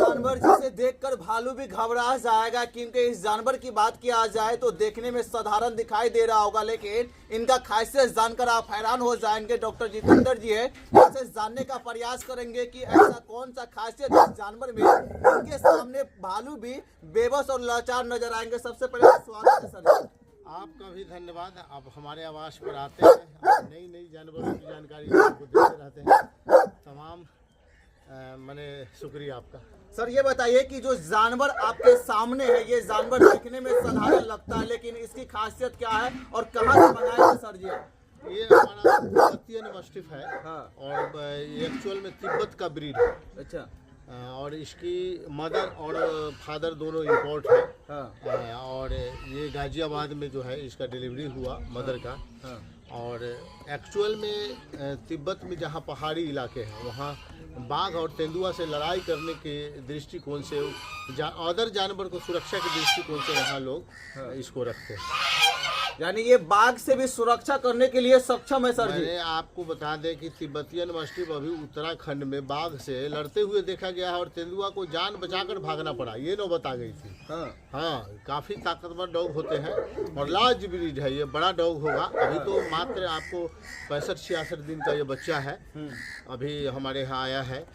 जानवर जिसे देखकर भालू भी घबरा जाएगा, क्योंकि इस जानवर की बात किया जाए तो देखने में साधारण दिखाई दे रहा होगा, लेकिन इनका खासियत जानकर आप हैरान हो जाएंगे। डॉक्टर जितेंद्र जी है, इनसे जानने का प्रयास करेंगे कि ऐसा कौन सा खासियत इस जानवर में इनके सामने भालू भी बेबस और लाचार नजर आएंगे। सबसे पहले स्वागत है सर। आपका भी धन्यवाद। आप हमारे आवास पर आते हैं, नई नई जानवरों की जानकारी आपको देते रहते हैं। तमाम मैंने शुक्रिया आपका। सर ये बताइए कि जो जानवर आपके सामने है, ये जानवर देखने में साधारण लगता है, लेकिन इसकी खासियत क्या है और कहाँ से मंगाए थे सर जी? ये हमारा तिब्बतियन मस्टिफ है। हाँ। और ये एक्चुअल में तिब्बत का ब्रीड है। अच्छा। और इसकी मदर और फादर दोनों इंपोर्ट है। हाँ। और ये गाजियाबाद में जो है इसका डिलीवरी हुआ मदर का। हाँ। और एक्चुअल में तिब्बत में जहाँ पहाड़ी इलाके हैं वहाँ बाघ और तेंदुआ से लड़ाई करने के दृष्टिकोण से अदर जानवर को सुरक्षा के दृष्टिकोण से यहाँ लोग इसको रखते हैं। यानी ये बाघ से भी सुरक्षा करने के लिए सक्षम है सर जी। मैंने आपको बता दें कि तिब्बतियन मस्टिफ अभी उत्तराखंड में बाघ से लड़ते हुए देखा गया है और तेंदुआ को जान बचाकर भागना पड़ा, ये नौबत आ गई थी। हाँ, काफ़ी ताकतवर डॉग होते हैं और लार्ज ब्रीड है, ये बड़ा डॉग होगा। अभी तो मात्र आपको 65-66 दिन का ये बच्चा है, अभी हमारे यहाँ आया है।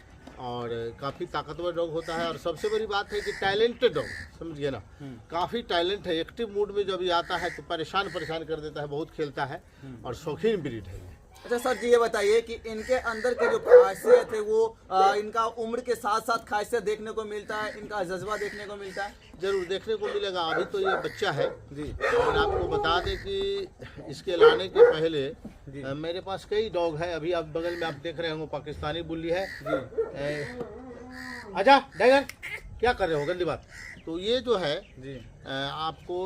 और काफ़ी ताकतवर डॉग होता है। और सबसे बड़ी बात है कि टैलेंटेड डॉग, समझिए ना, काफ़ी टैलेंट है। एक्टिव मूड में जब ये आता है तो परेशान कर देता है, बहुत खेलता है और शौकीन ब्रीड है। अच्छा सर जी ये बताइए कि इनके अंदर के जो खासियत है वो इनका उम्र के साथ साथ खासियत देखने को मिलता है, इनका जज्बा देखने को मिलता है? जरूर देखने को मिलेगा। अभी तो ये बच्चा है जी। और आपको बता दें कि इसके लाने के पहले मेरे पास कई डॉग है। अभी आप बगल में आप देख रहे होंगे पाकिस्तानी बुल्ली है जी। आजा टाइगर, क्या कर रहे हो, गंदी बात। तो ये जो है जी आपको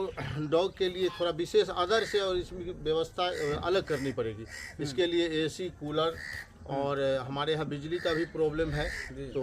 डॉग के लिए थोड़ा विशेष अदर से और इसमें व्यवस्था अलग करनी पड़ेगी। इसके लिए एसी, कूलर और हमारे यहाँ बिजली का भी प्रॉब्लम है, तो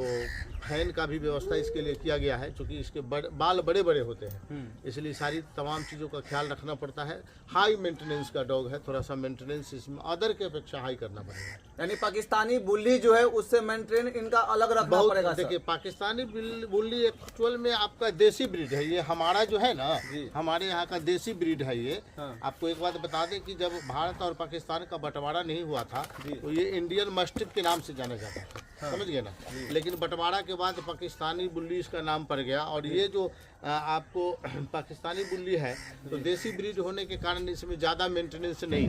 फैन का भी व्यवस्था इसके लिए किया गया है। क्योंकि इसके बाल बड़े बड़े होते हैं, इसलिए सारी तमाम चीज़ों का ख्याल रखना पड़ता है। हाई मेंटेनेंस का डॉग है, थोड़ा सा मेंटेनेंस इसमें अदर के अपेक्षा हाई करना पड़ेगा। यानी पाकिस्तानी बुल्ली जो है उससे मेंटेन इनका अलग रखना पड़ेगा। देखिए, पाकिस्तानी बुल्ली एक्चुअल में आपका देसी ब्रीड है। ये हमारा जो है ना, हमारे यहाँ का देसी ब्रीड है ये। आपको एक बात बता दें कि जब भारत और पाकिस्तान का बंटवारा नहीं हुआ था तो ये इंडियन मस्टिफ के नाम से जाना जाता था, समझ गए ना। लेकिन बंटवारा के बाद पाकिस्तानी बुल्ली इसका नाम पड़ गया। और ये जो आपको पाकिस्तानी बुल्ली है तो देसी ब्रीड होने के कारण इसमें ज़्यादा मेंटेनेंस नहीं,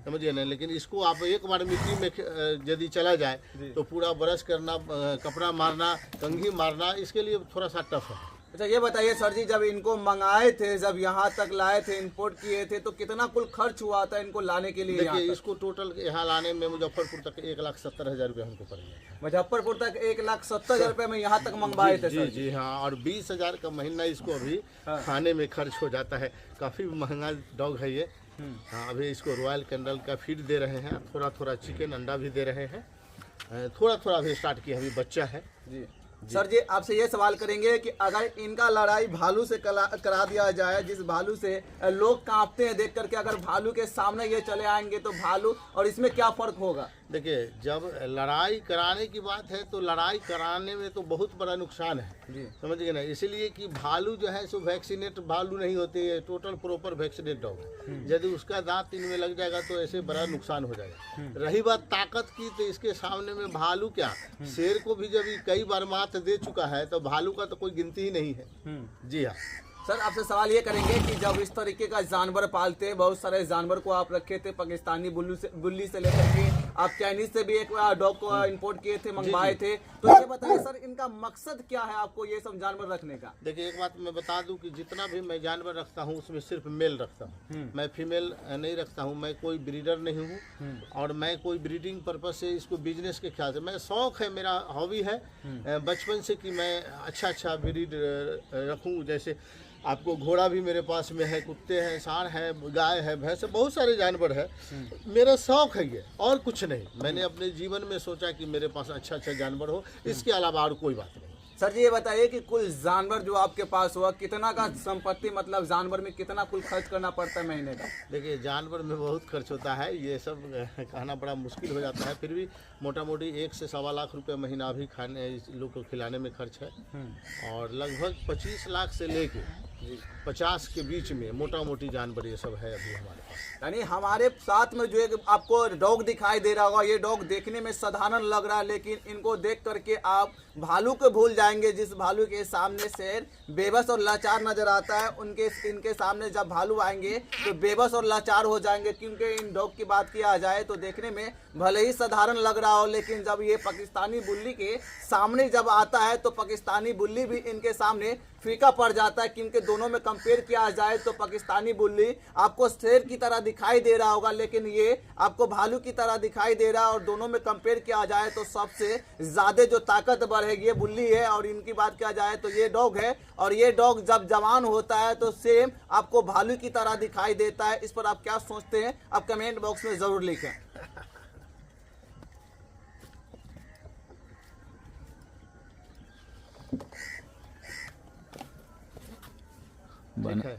समझिए ना। लेकिन इसको आप एक बार मिट्टी में यदि चला जाए तो पूरा ब्रश करना, कपड़ा मारना, कंघी मारना, इसके लिए थोड़ा सा टफ है। अच्छा ये बताइए सर जी, जब इनको मंगाए थे, जब यहाँ तक लाए थे, इंपोर्ट किए थे, तो कितना कुल खर्च हुआ था इनको लाने के लिए? देखिए, इसको टोटल यहाँ लाने में मुजफ्फरपुर तक 1,70,000 रुपये हमको पड़ गया। मुजफ्फरपुर तक 1,70,000 रुपये में यहाँ तक मंगवाए थे सर जी हाँ। और 20,000 का महीना इसको अभी खाने में खर्च हो जाता है। काफ़ी महंगा डॉग है ये। हाँ, अभी इसको रॉयल कैंडल का फीड दे रहे हैं, थोड़ा थोड़ा चिकन अंडा भी दे रहे हैं, थोड़ा थोड़ा अभी स्टार्ट किया, अभी बच्चा है जी। सर जी आपसे ये सवाल करेंगे कि अगर इनका लड़ाई भालू से करा दिया जाए, जिस भालू से लोग कांपते हैं देख करके, अगर भालू के सामने ये चले आएंगे तो भालू और इसमें क्या फर्क होगा? देखिए, जब लड़ाई कराने की बात है तो लड़ाई कराने में तो बहुत बड़ा नुकसान है, समझ गए ना। इसलिए कि भालू जो है सो वैक्सीनेट भालू नहीं होती है, टोटल प्रॉपर वैक्सीनेट डॉग है। यदि उसका दांत इनमें लग जाएगा तो ऐसे बड़ा नुकसान हो जाएगा। रही बात ताकत की, तो इसके सामने में भालू क्या, शेर को भी जब कई बार मात दे चुका है तो भालू का तो कोई गिनती ही नहीं है। जी हाँ सर, आपसे सवाल ये करेंगे कि जब इस तरीके का जानवर पालते हैं, बहुत सारे जानवर को आप रखे थे, पाकिस्तानी बुल्ली से लेकर के आप चाइनीज से भी एक डॉग को इंपोर्ट किए थे, मंगवाए थे, तो ये बताइए सर इनका मकसद क्या है आपको ये सब जानवर रखने का? देखिए, एक बात मैं बता दूं कि जितना भी मैं जानवर रखता हूं उसमें सिर्फ मेल रखता हूं, मैं फीमेल नहीं रखता हूं। मैं कोई ब्रीडर नहीं हूं और मैं कोई ब्रीडिंग पर्पज से इसको बिजनेस के ख्याल से, मैं शौक है, मेरा हॉबी है बचपन से कि मैं अच्छा ब्रीड रखूँ। जैसे आपको घोड़ा भी मेरे पास में है, कुत्ते हैं, सांड है, गाय है, भैंस है, बहुत सारे जानवर है। मेरा शौक है ये, और कुछ नहीं। मैंने अपने जीवन में सोचा कि मेरे पास अच्छा जानवर हो, इसके अलावा और कोई बात नहीं। सर जी ये बताइए कि कुल जानवर जो आपके पास हुआ कितना का संपत्ति, मतलब जानवर में कितना कुल खर्च करना पड़ता है महीने का? देखिए जानवर में बहुत खर्च होता है, ये सब कहना बड़ा मुश्किल हो जाता है, फिर भी मोटा मोटी 1 से सवा लाख रुपए महीना भी खाने इस लोग को खिलाने में खर्च है। और लगभग 25 लाख से लेके 50 के बीच में मोटा मोटी जानवर ये सब है अभी हमारे पास। यानी हमारे साथ में जो एक आपको डॉग दिखाई दे रहा होगा, ये डॉग देखने में साधारण लग रहा है, लेकिन इनको देख करके आप भालू को भूल जाएंगे। जिस भालू के सामने शेर बेबस और लाचार नजर आता है, इनके सामने जब भालू आएंगे तो बेबस और लाचार हो जाएंगे। क्योंकि इन डॉग की बात किया जाए तो देखने में भले ही साधारण लग रहा हो, लेकिन जब ये पाकिस्तानी बुल्ली के सामने जब आता है तो पाकिस्तानी बुल्ली भी इनके सामने फीका पड़ जाता है। क्योंकि दोनों में कंपेयर किया जाए तो पाकिस्तानी बुल्ली आपको शेर की तरह दिखाई दे रहा होगा, लेकिन ये आपको भालू की तरह दिखाई दे रहा है। और दोनों में कंपेयर किया जाए तो सबसे ज़्यादा जो ताकतवर है ये बुल्ली है। और इनकी बात किया जाए तो ये डॉग है, और ये डॉग जब जवान होता है तो सेम आपको भालू की तरह दिखाई देता है। इस पर आप क्या सोचते हैं, आप कमेंट बॉक्स में ज़रूर लिखें। ठीक है।